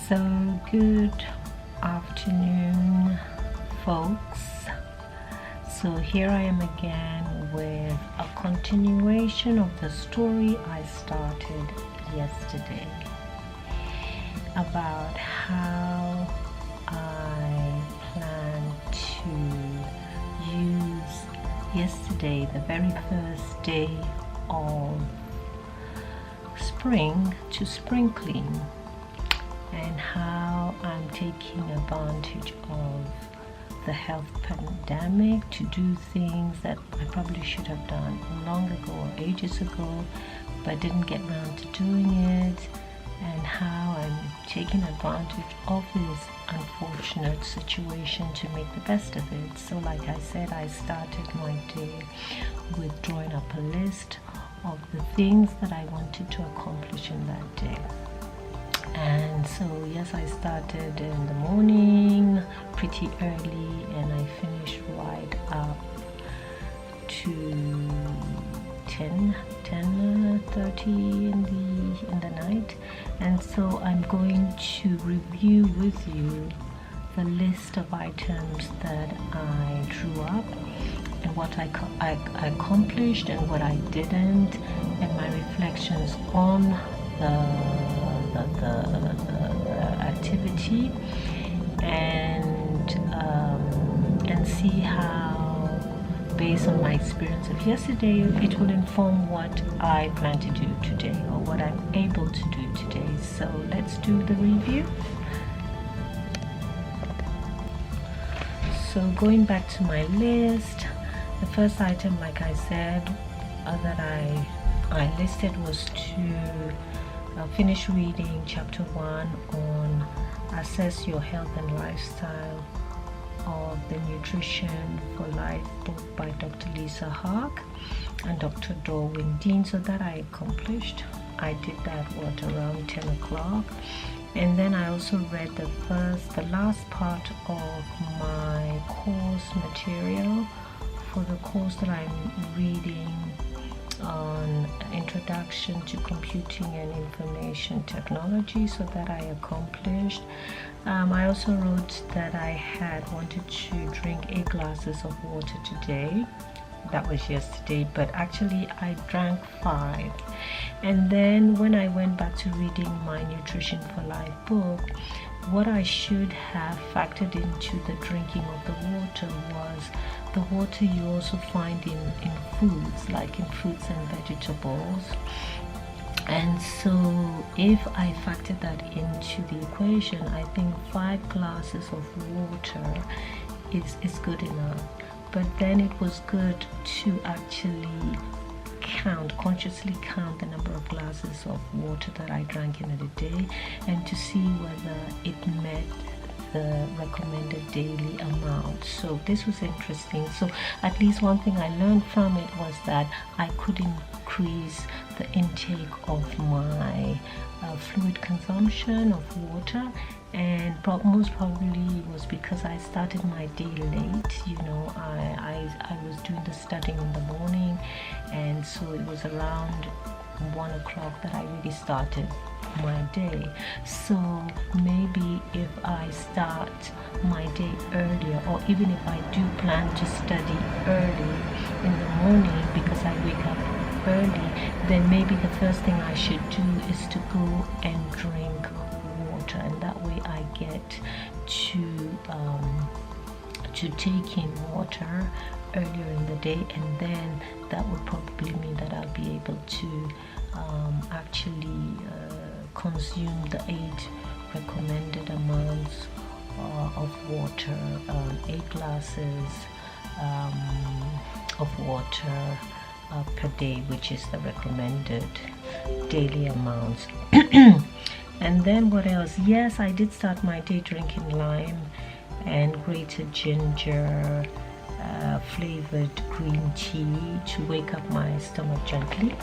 So good afternoon, folks. So here I am again with a continuation of the story I started yesterday about how I plan to use yesterday, the very first day of spring, to spring clean, and how I'm taking advantage of the health pandemic to do things that I probably should have done long ago or ages ago, but didn't get around to doing it, and how I'm taking advantage of this unfortunate situation to make the best of it. So like I said, I started my day with drawing up a list of the things that I wanted to accomplish in that day. And so yes, I started in the morning pretty early, and I finished right up to 10:30 in the night. And so I'm going to review with you the list of items that I drew up, and what I accomplished and what I didn't, and my reflections on the activity, and see how, based on my experience of yesterday, it will inform what I plan to do today, or what I'm able to do today. So let's do the review. So going back to my list, the first item, like I said, that I listed was to finish reading chapter 1 on Assess Your Health and Lifestyle of the Nutrition for Life book by Dr. Lisa Hark and Dr. Dorwin Dean. So that I accomplished. I did that around 10 o'clock. And then I also read the last part of my course material for the course that I'm reading on Introduction to Computing and Information Technology. So that I accomplished. I also wrote that I had wanted to drink 8 glasses of water today. That was yesterday, but actually I drank 5. And then when I went back to reading my Nutrition for Life book, what I should have factored into the drinking of the water was the water you also find in foods, like in fruits and vegetables. And so if I factored that into the equation, I think 5 glasses of water is good enough. But then it was good to actually consciously count the number of glasses of water that I drank in a day, and to see whether it met the recommended daily amount. So this was interesting. So at least one thing I learned from it was that I could increase the intake of my fluid consumption of water, and most probably was because I started my day late. I was doing the studying in the morning, and so it was around 1 o'clock that I really started my day. So maybe if I start my day earlier, or even if I do plan to study early in the morning because I wake up early, then maybe the first thing I should do is to go and drink water, and that way I get to take in water earlier in the day, and then that would probably mean that I'll be able to actually consume the 8 recommended amounts of water, 8 glasses of water per day, which is the recommended daily amounts. And then what else? Yes, I did start my day drinking lime and grated ginger flavored green tea to wake up my stomach gently.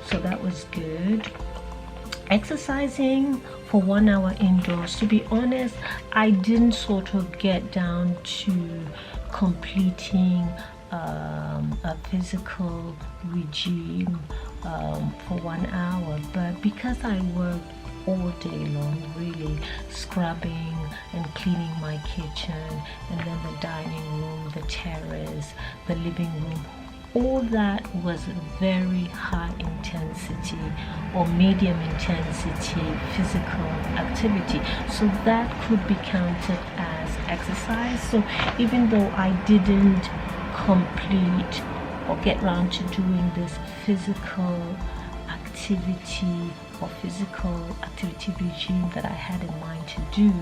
So that was good. Exercising for 1 hour indoors. To be honest, I didn't sort of get down to completing a physical regime for 1 hour, but because I work all day long, really scrubbing and cleaning my kitchen, and then the dining room, the terrace, the living room. All that was very high intensity or medium intensity physical activity, so that could be counted as exercise. So even though I didn't complete or get around to doing this physical activity or physical activity regime that I had in mind to do,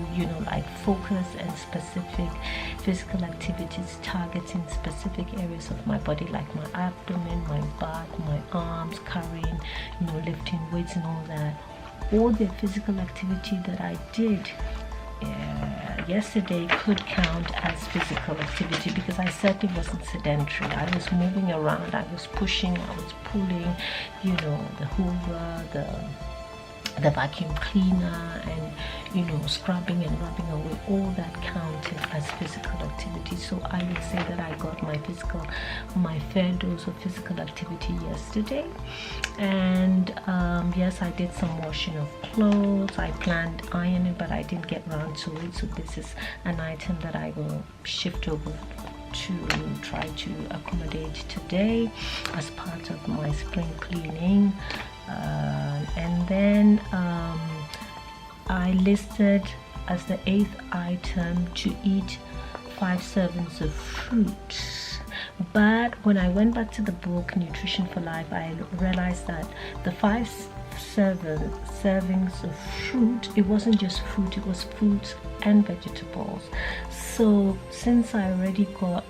like focus and specific physical activities targeting specific areas of my body, like my abdomen, my back, my arms, carrying, lifting weights and all that. All the physical activity that I did yesterday could count as physical activity, because I certainly wasn't sedentary. I was moving around, I was pushing, I was pulling, the hoover, the vacuum cleaner, and scrubbing and rubbing away. All that counted as physical activity. So I would say that I got my fair dose of physical activity yesterday. And yes, I did some washing of clothes. I planned ironing, but I didn't get around to it, so this is an item that I will shift over to try to accommodate today as part of my spring cleaning. And then I listed as the 8th item to eat 5 servings of fruit. But when I went back to the book Nutrition for Life, I realized that the 5 servings of fruit, it wasn't just fruit, it was fruits and vegetables. So since I already got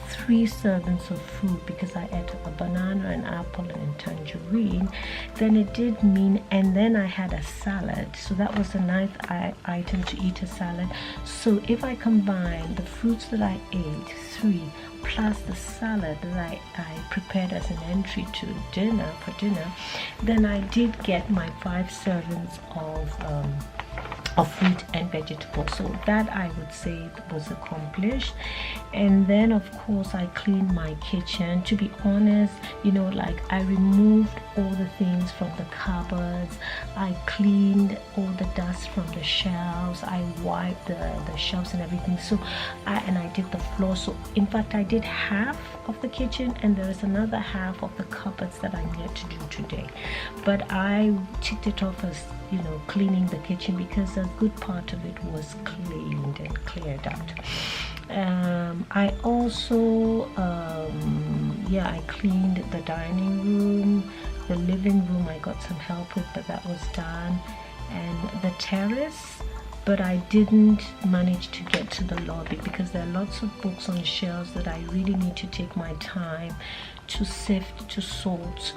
3 servings of fruit, because I ate a banana, an apple, and a tangerine, then it did mean, and then I had a salad, so that was the 9th item, to eat a salad. So if I combine the fruits that I ate, 3, plus the salad that I prepared as an entry to dinner, then I did get my 5 servings of fruit and vegetables. So that, I would say, was accomplished. And then of course I cleaned my kitchen. To be honest, I removed all the things from the cupboards, I cleaned all the dust from the shelves, I wiped the shelves and everything. So I did the floor. So in fact I did half of the kitchen, and there is another half of the cupboards that I'm yet to do today. But I ticked it off as cleaning the kitchen, because a good part of it was cleaned and cleared out. I also I cleaned the dining room, the living room I got some help with, but that was done, and the terrace, but I didn't manage to get to the lobby because there are lots of books on shelves that I really need to take my time to sift, to sort,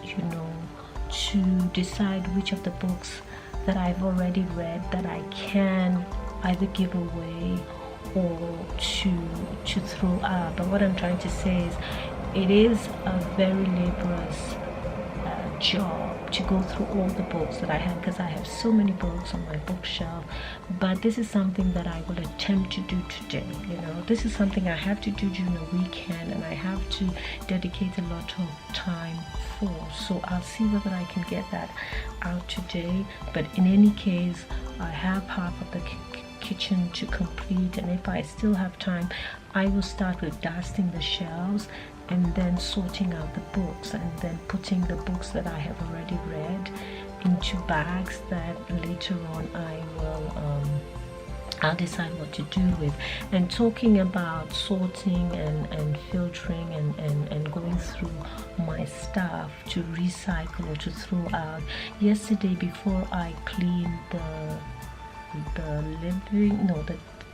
to decide which of the books that I've already read that I can either give away or to throw out. But what I'm trying to say is, it is a very laborious job to go through all the books that I have, because I have so many books on my bookshelf. But this is something that I will attempt to do today. This is something I have to do during the weekend, and I have to dedicate a lot of time for. So I'll see whether I can get that out today. But in any case, I have half of the kitchen to complete, and if I still have time, I will start with dusting the shelves and then sorting out the books, and then putting the books that I have already read into bags that later on I'll decide what to do with. And talking about sorting and filtering and going through my stuff to recycle or to throw out, yesterday before I cleaned the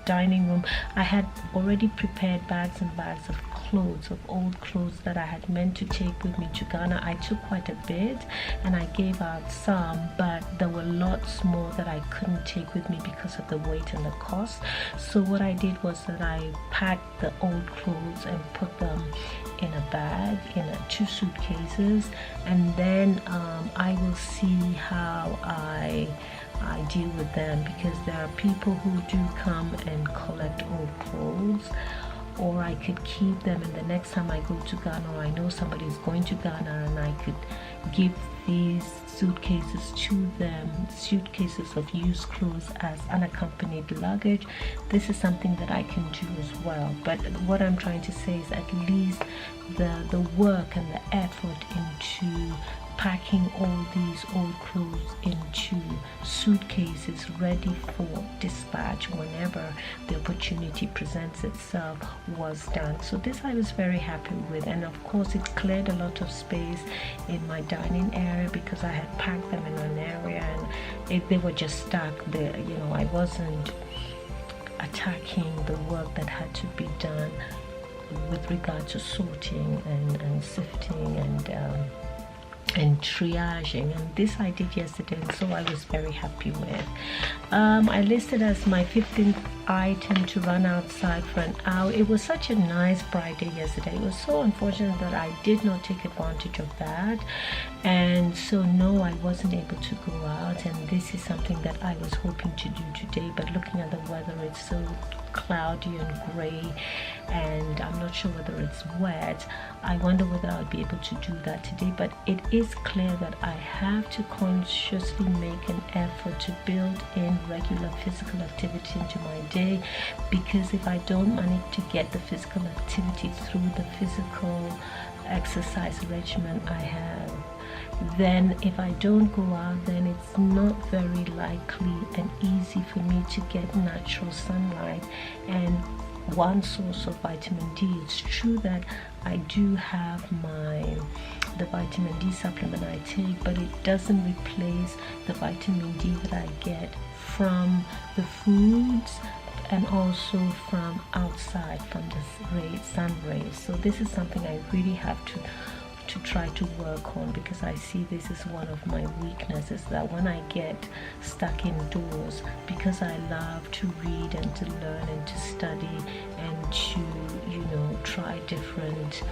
dining room, I had already prepared bags and bags of clothes, of old clothes that I had meant to take with me to Ghana. I took quite a bit and I gave out some, but there were lots more that I couldn't take with me because of the weight and the cost. So what I did was that I packed the old clothes and put them in a bag, in 2 suitcases, and then I will see how I deal with them, because there are people who do come and collect old clothes. or I could keep them, and the next time I go to Ghana, or I know somebody is going to Ghana, and I could give these suitcases to them, suitcases of used clothes as unaccompanied luggage. This is something that I can do as well. But what I'm trying to say is at least the work and the effort into packing all these old clothes into suitcases ready for dispatch whenever the opportunity presents itself was done. So this I was very happy with, and of course it cleared a lot of space in my dining area because I had packed them in an area and they were just stuck there. You know, I wasn't attacking the work that had to be done with regard to sorting and sifting and triaging, and this I did yesterday, and so I was very happy with. I listed as my 15th item to run outside for an hour. It was such a nice bright day yesterday. It was so unfortunate that I did not take advantage of that, and so no, I wasn't able to go out, and this is something that I was hoping to do today, but looking at the weather, it's so cloudy and gray, and I'm not sure whether it's wet. I wonder whether I'll be able to do that today, but it is clear that I have to consciously make an effort to build in regular physical activity into my day, because if I don't manage to get the physical activity through the physical exercise regimen I have, then if I don't go out, then it's not very likely and easy for me to get natural sunlight and one source of vitamin D. It's true that I do have the vitamin D supplement I take, but it doesn't replace the vitamin D that I get from the foods and also from outside, from the sun rays. So this is something I really have to try to work on, because I see this is one of my weaknesses, that when I get stuck indoors, because I love to read and to learn and to study and to, you know, try different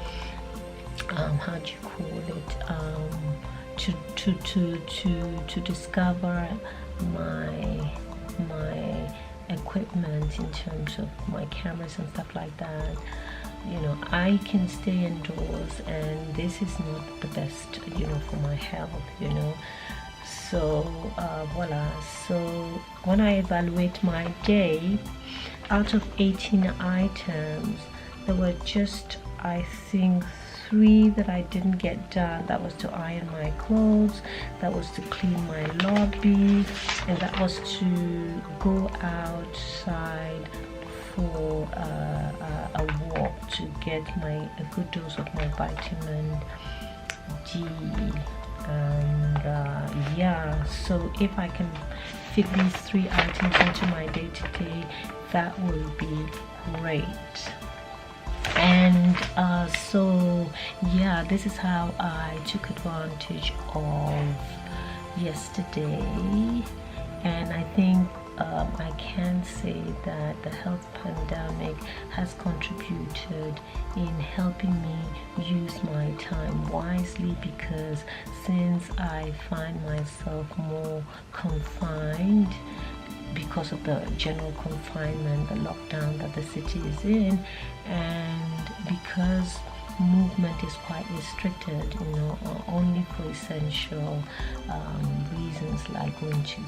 how do you call it, to discover my equipment in terms of my cameras and stuff like that. You know, I can stay indoors, and this is not the best, you know, for my health, you know. So voila. So when I evaluate my day, out of 18 items, there were just, I think, 3 that I didn't get done. That was to iron my clothes, that was to clean my lobby, and that was to go outside for a walk to get a good dose of my vitamin D. And yeah, so if I can fit these 3 items into my day today, that will be great. And so yeah, this is how I took advantage of yesterday, and I think I can say that the health pandemic has contributed in helping me use my time wisely, because since I find myself more confined because of the general confinement, the lockdown that the city is in, and because movement is quite restricted, you know, only for essential reasons like going to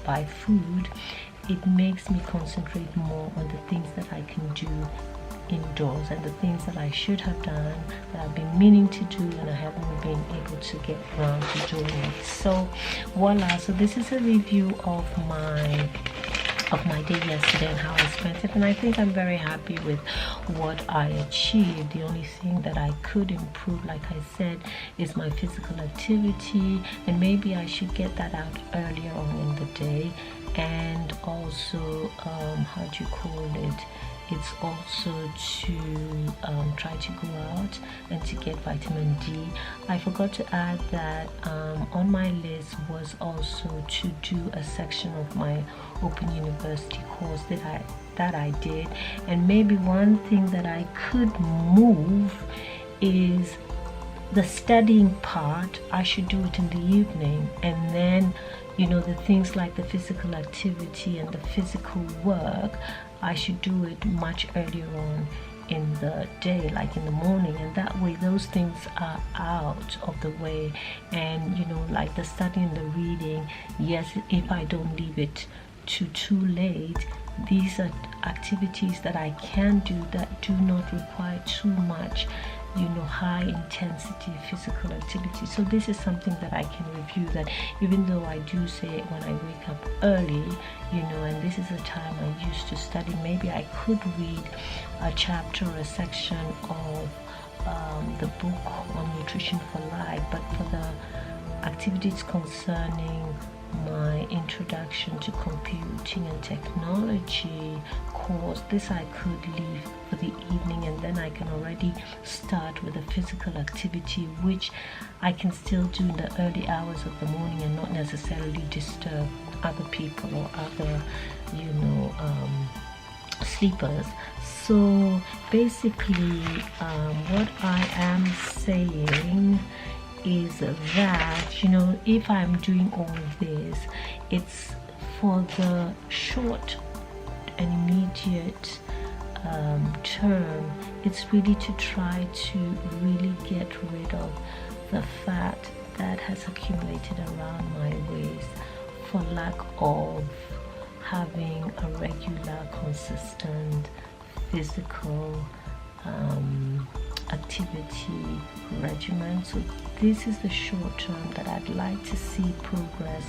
buy food, it makes me concentrate more on the things that I can do indoors and the things that I should have done, that I've been meaning to do and I haven't been able to get around to doing it. So voila, so this is a review of my day yesterday and how I spent it, and I think I'm very happy with what I achieved. The only thing that I could improve, like I said, is my physical activity, and maybe I should get that out earlier on in the day. And also how do you call it, it's also to try to go out and to get vitamin D. I forgot to add that on my list was also to do a section of my Open University course that I did, and maybe one thing that I could move is the studying part. I should do it in the evening, and then, you know, the things like the physical activity and the physical work, I should do it much earlier on in the day, like in the morning, and that way those things are out of the way. And like the studying, the reading, yes, if I don't leave it to too late, these are activities that I can do that do not require too much high intensity physical activity. So this is something that I can review, that even though I do say when I wake up early, and this is a time I used to study, maybe I could read a chapter or a section of the book on Nutrition for Life. But for the activities concerning my introduction to computing and technology course, this I could leave for the evening, and then I can already start with a physical activity which I can still do in the early hours of the morning and not necessarily disturb other people or other sleepers. So basically what I am saying is that if I'm doing all of this, it's for the short and immediate term. It's really to try to really get rid of the fat that has accumulated around my waist for lack of having a regular, consistent physical activity regimen. So this is the short term that I'd like to see progress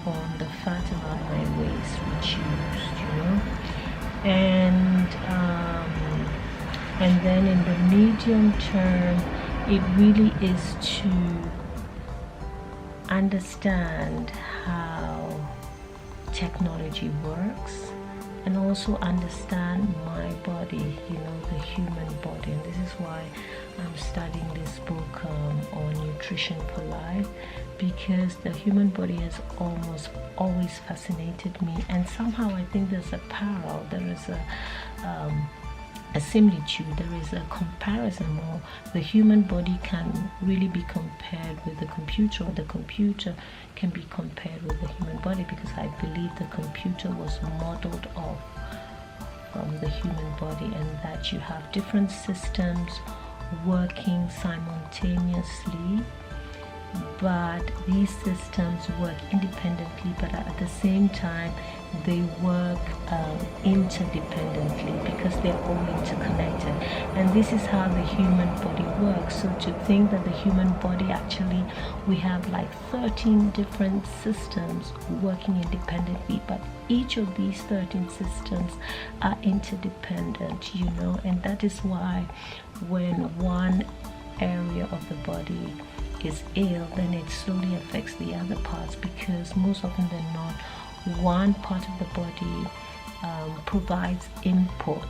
on the fat around my waist reduced, and then in the medium term, it really is to understand how technology works and also understand my body, the human body. And this is why I'm studying this book on Nutrition for Life, because the human body has almost always fascinated me, and somehow I think there's a parallel, there is a similitude, there is a comparison, or the human body can really be compared with the computer, or the computer can be compared with the human body, because I believe the computer was modeled off from the human body, and that you have different systems working simultaneously, but these systems work independently, but at the same time they work interdependently, because they're all interconnected. And this is how the human body works. So to think that the human body, actually we have like 13 different systems working independently, but each of these 13 systems are interdependent, and that is why when one area of the body is ill, then it slowly affects the other parts, because most often than not, one part of the body provides input.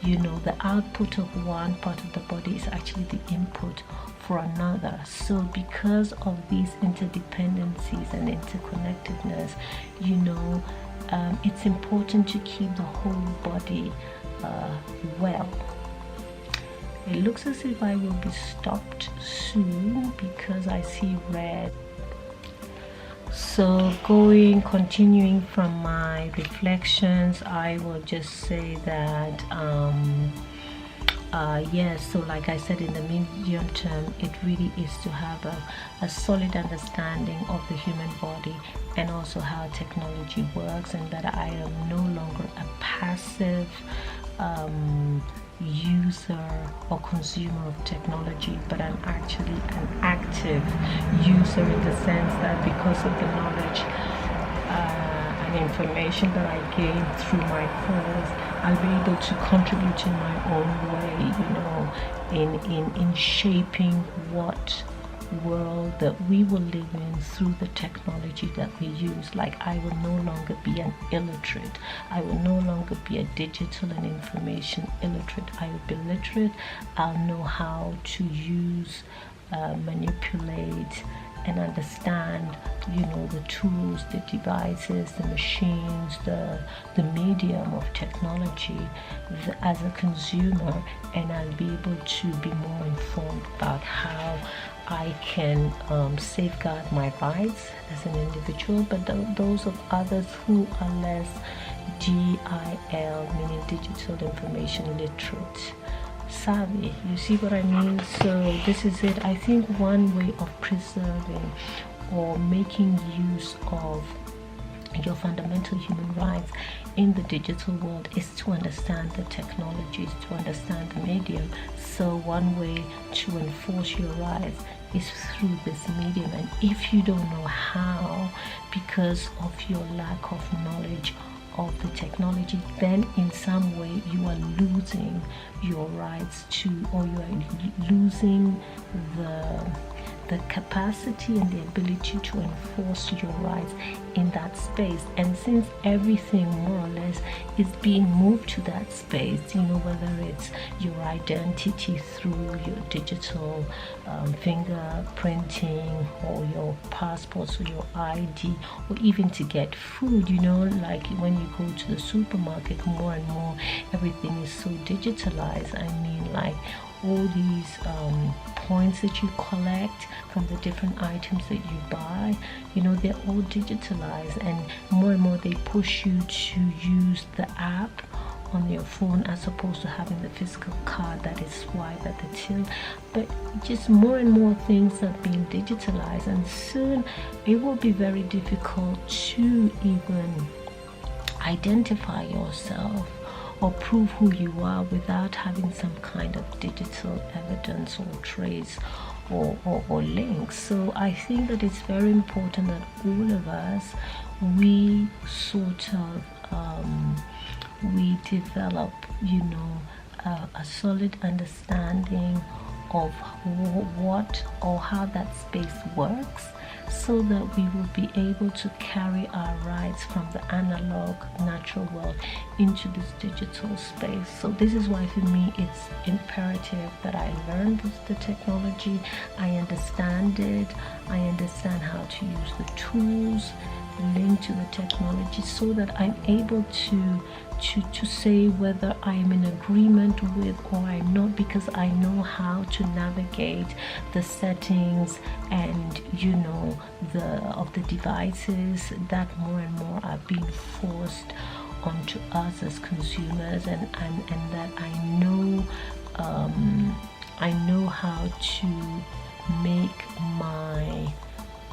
The output of one part of the body is actually the input for another. So because of these interdependencies and interconnectedness, it's important to keep the whole body well. It looks as if I will be stopped soon because I see red. So continuing from my reflections, I will just say that yes, so like I said, in the medium term, it really is to have a solid understanding of the human body and also how technology works, and that I am no longer a passive user or consumer of technology, but I'm actually an active user, in the sense that because of the knowledge and information that I gain through my course, I'll be able to contribute in my own way, in shaping what world that we will live in through the technology that we use. Like, I will no longer be an illiterate. I will no longer be a digital and information illiterate. I will be literate. I'll know how to use, manipulate, and understand, the tools, the devices, the machines, the medium of technology as a consumer, and I'll be able to be more informed about how I can safeguard my rights as an individual, but those of others who are less DIL, meaning digital information literate, savvy. You see what I mean? So this is it. I think one way of preserving or making use of your fundamental human rights in the digital world is to understand the technologies, to understand the medium. So one way to enforce your rights is through this medium, and if you don't know how because of your lack of knowledge of the technology, then in some way you are losing your rights to, or you are losing the capacity and the ability to enforce your rights in that space. And since everything more or less is being moved to that space, whether it's your identity through your digital fingerprinting or your passports or your ID, or even to get food, like when you go to the supermarket, more and more everything is so digitalized. I mean, like all these points that you collect from the different items that you buy, they're all digitalized, and more they push you to use the app on your phone as opposed to having the physical card that is swiped at the till. But just more and more things are being digitalized, and soon it will be very difficult to even identify yourself or prove who you are without having some kind of digital evidence or trace or link. So I think that it's very important that all of us, we sort of we develop a solid understanding of what or how that space works, so that we will be able to carry our rights from the analog natural world into this digital space. So this is why for me it's imperative that I learn the technology, I understand it, I understand how to use the tools linked to the technology, so that I'm able to say whether I'm in agreement with or I'm not, because I know how to navigate the settings and of the devices that more and more are being forced onto us as consumers, and that I know how to make my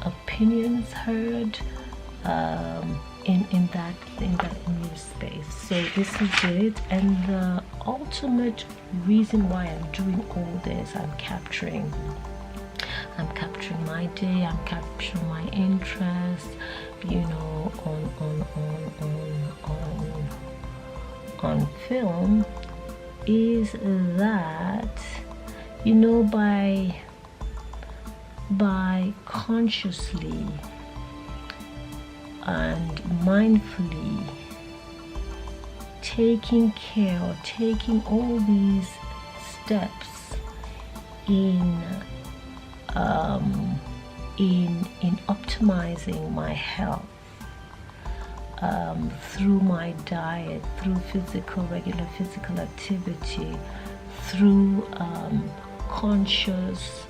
opinions heard in that new space. So this is it, and the ultimate reason why I'm doing all this, I'm capturing my day, I'm capturing my interest, on film, is that by consciously and mindfully taking care or taking all these steps in optimizing my health through my diet, through regular physical activity, through conscious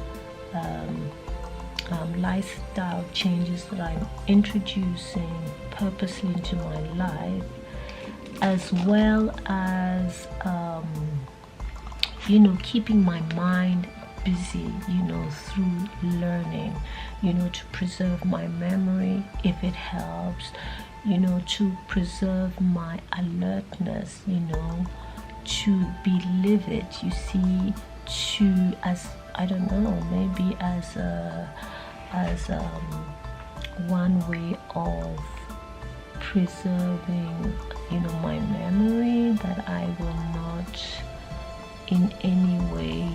lifestyle changes that I'm introducing purposely into my life, as well as keeping my mind busy, through learning, to preserve my memory if it helps, to preserve my alertness, to be livid, maybe as one way of preserving my memory, that I will not in any way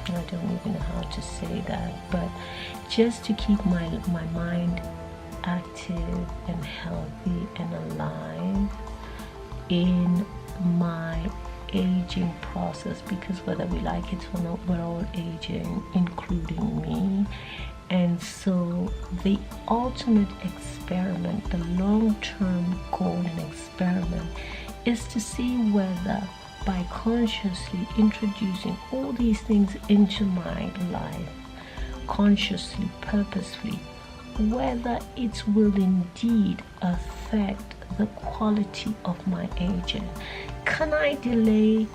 I don't even know how to say that, but just to keep my mind active and healthy and alive in my aging process, because whether we like it or not, we're all aging, including me. And so the ultimate experiment, the long-term goal and experiment, is to see whether by consciously introducing all these things into my life, consciously, purposefully, whether it will indeed affect the quality of my aging. Can I delay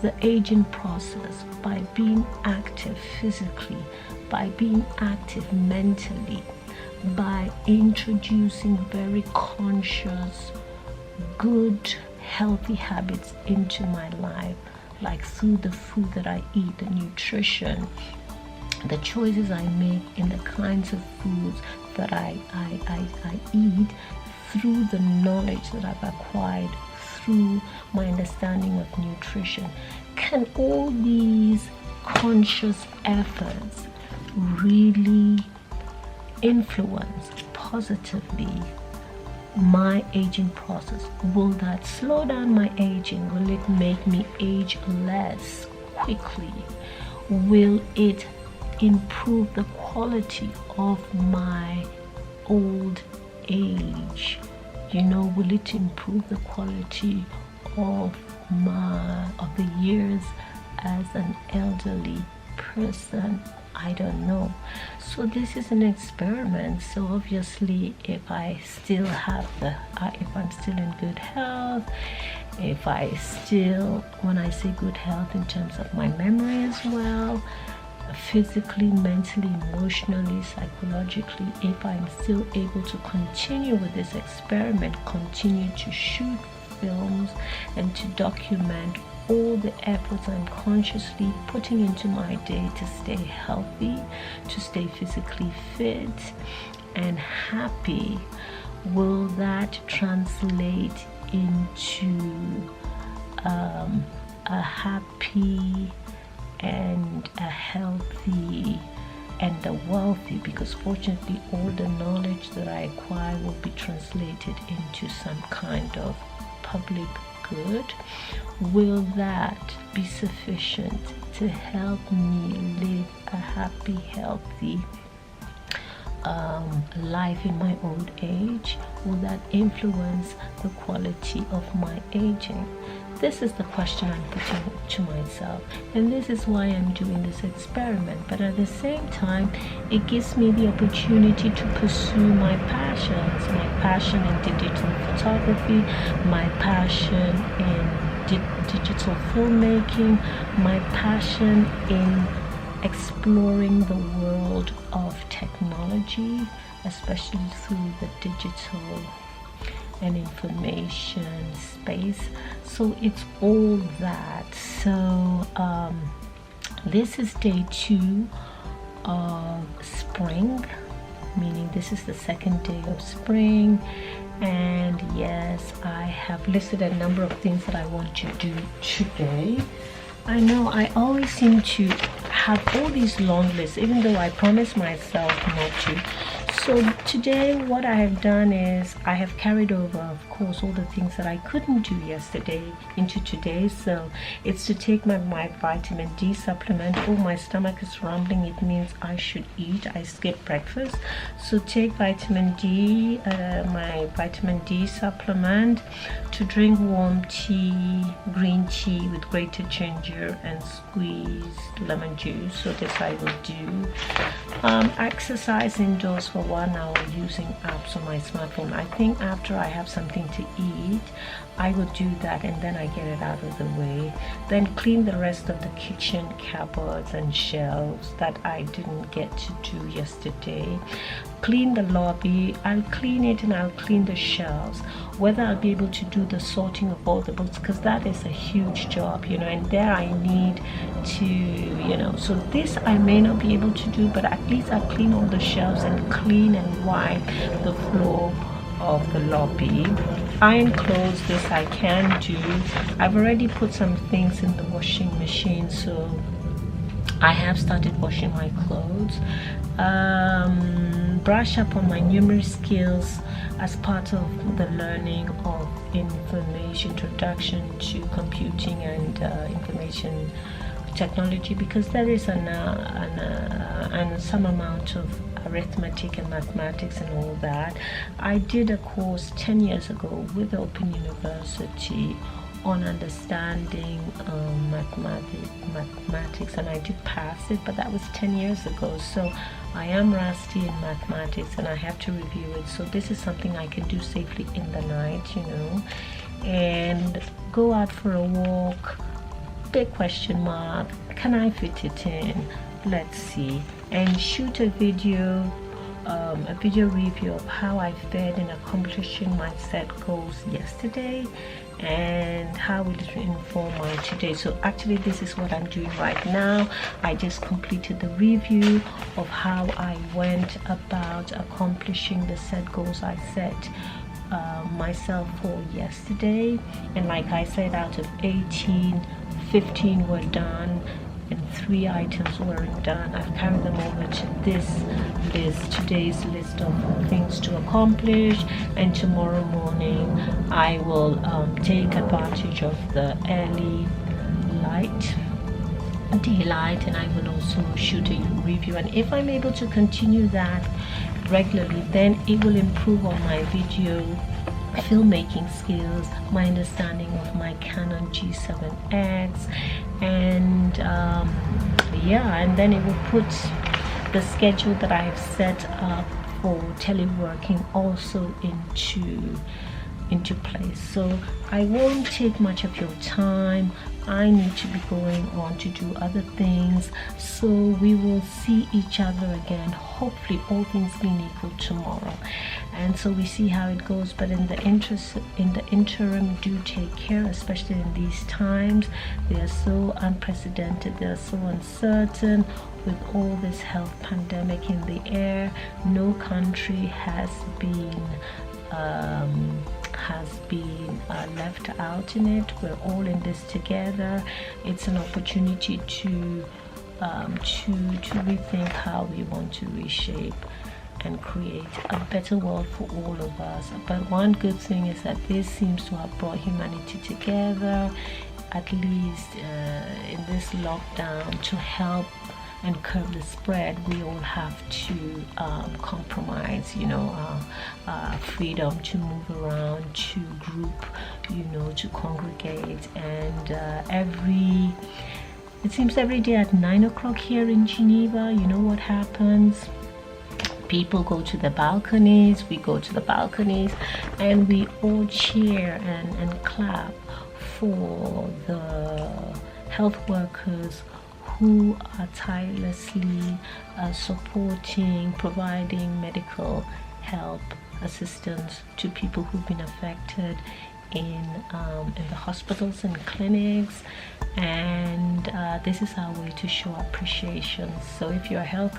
the aging process by being active physically, by being active mentally, by introducing very conscious, good, healthy habits into my life, like through the food that I eat, the nutrition, the choices I make in the kinds of foods that I eat, through the knowledge that I've acquired through my understanding of nutrition. Can all these conscious efforts really influence positively my aging process? Will that slow down my aging? Will it make me age less quickly? Will it improve the quality of my old age? Will it improve the quality of the years as an elderly person? I don't know. So this is an experiment. So obviously, if I'm still in good health, when I say good health in terms of my memory as well, physically, mentally, emotionally, psychologically, if I'm still able to continue with this experiment, continue to shoot films and to document all the efforts I'm consciously putting into my day to stay healthy, to stay physically fit and happy, will that translate into a happy and a healthy and a wealthy? Because fortunately all the knowledge that I acquire will be translated into some kind of public good. Will that be sufficient to help me live a happy, healthy life in my old age? Will that influence the quality of my aging? This is the question I'm putting to myself, and this is why I'm doing this experiment. But at the same time, it gives me the opportunity to pursue my passions, my passion in digital photography, my passion in digital filmmaking, my passion in exploring the world of technology, especially through the digital and information space. So it's all that. So this is day 2 of spring, meaning this is the second day of spring. And yes, I have listed a number of things that I want to do today. I know I always seem to have all these long lists, even though I promised myself not to. So today what I have done is I have carried over, of course, all the things that I couldn't do yesterday into today. So it's to take my vitamin D supplement. Oh, my stomach is rumbling. It means I should eat. I skipped breakfast. So take vitamin D, my vitamin D supplement, to drink warm tea, green tea with grated ginger and squeezed lemon juice. So this I will do. Exercise indoors for 1 hour using apps on my smartphone. I think after I have something to eat, I will do that, and then I get it out of the way. Then clean the rest of the kitchen cupboards and shelves that I didn't get to do yesterday. Clean the lobby. I'll clean it, and I'll clean the shelves. Whether I'll be able to do the sorting of all the books, because that is a huge job, and there I need to, so this I may not be able to do, but at least I'll clean all the shelves and clean and wipe the floor of the lobby. Iron clothes, this I can do. I've already put some things in the washing machine, so I have started washing my clothes. Brush up on my numerous skills as part of the learning of information, introduction to computing and information technology, because there is some amount of arithmetic and mathematics and all that. I did a course 10 years ago with Open University on understanding mathematics, and I did pass it, but that was 10 years ago. So I am rusty in mathematics and I have to review it. So this is something I can do safely in the night, and go out for a walk. Big question mark, can I fit it in? Let's see. And shoot a video review of how I fared in accomplishing my set goals yesterday and how will it inform my today. So actually this is what I'm doing right now. I just completed the review of how I went about accomplishing the set goals I set myself for yesterday. And like I said, out of 18, 15 were done and 3 items weren't done. I've carried them over to this list, today's list of things to accomplish, and tomorrow morning I will take advantage of the early daylight, and I will also shoot a review. And if I'm able to continue that regularly, then it will improve on my video filmmaking skills, my understanding of my Canon G7X, and and then it will put the schedule that I've set up for teleworking also into place. So I won't take much of your time. I need to be going on to do other things, so we will see each other again, hopefully all things being equal, tomorrow. And so we see how it goes. But in the interim, do take care, especially in these times. They are so unprecedented, they are so uncertain with all this health pandemic in the air. No country has been left out in it. We're all in this together. It's an opportunity to rethink how we want to reshape and create a better world for all of us. But one good thing is that this seems to have brought humanity together, at least in this lockdown, to help and curb the spread. We all have to compromise, freedom to move around, to group, to congregate. And it seems every day at 9 o'clock here in Geneva, you know what happens? People go to the balconies, we go to the balconies, and we all cheer and clap for the health workers who are tirelessly supporting, providing medical help, assistance to people who've been affected in the hospitals and clinics. And this is our way to show appreciation. So if you're a health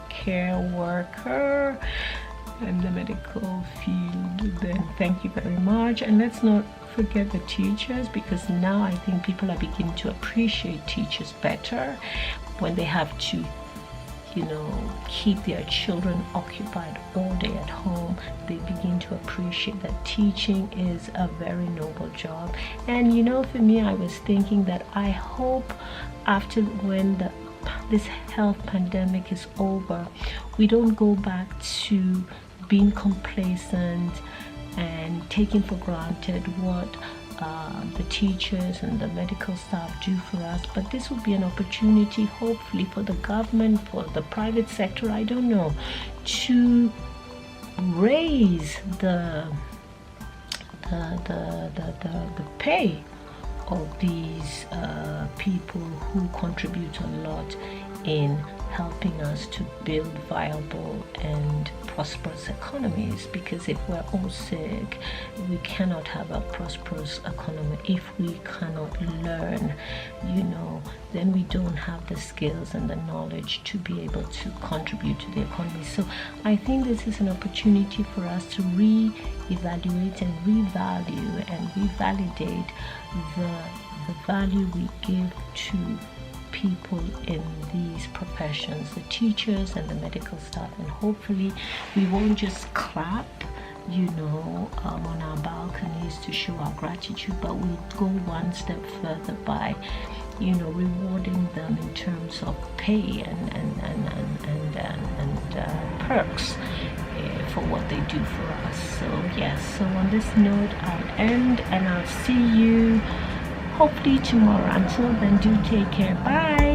care worker in the medical field, then thank you very much. And let's not forget the teachers, because now I think people are beginning to appreciate teachers better when they have to keep their children occupied all day at home. They begin to appreciate that teaching is a very noble job. And for me, I was thinking that I hope after when this health pandemic is over, we don't go back to being complacent and taking for granted what the teachers and the medical staff do for us. But this will be an opportunity, hopefully, for the government, for the private sector, I don't know, to raise the pay of these people who contribute a lot in helping us to build viable and prosperous economies. Because if we're all sick, we cannot have a prosperous economy. If we cannot learn, then we don't have the skills and the knowledge to be able to contribute to the economy. So I think this is an opportunity for us to re-evaluate and revalue and revalidate the value we give to people in these professions, the teachers and the medical staff. And hopefully we won't just clap on our balconies to show our gratitude, but we'll go one step further by rewarding them in terms of pay and perks for what they do for us. So yes, so on this note I'll end, and I'll see you hopefully tomorrow. Until then, do take care. Bye.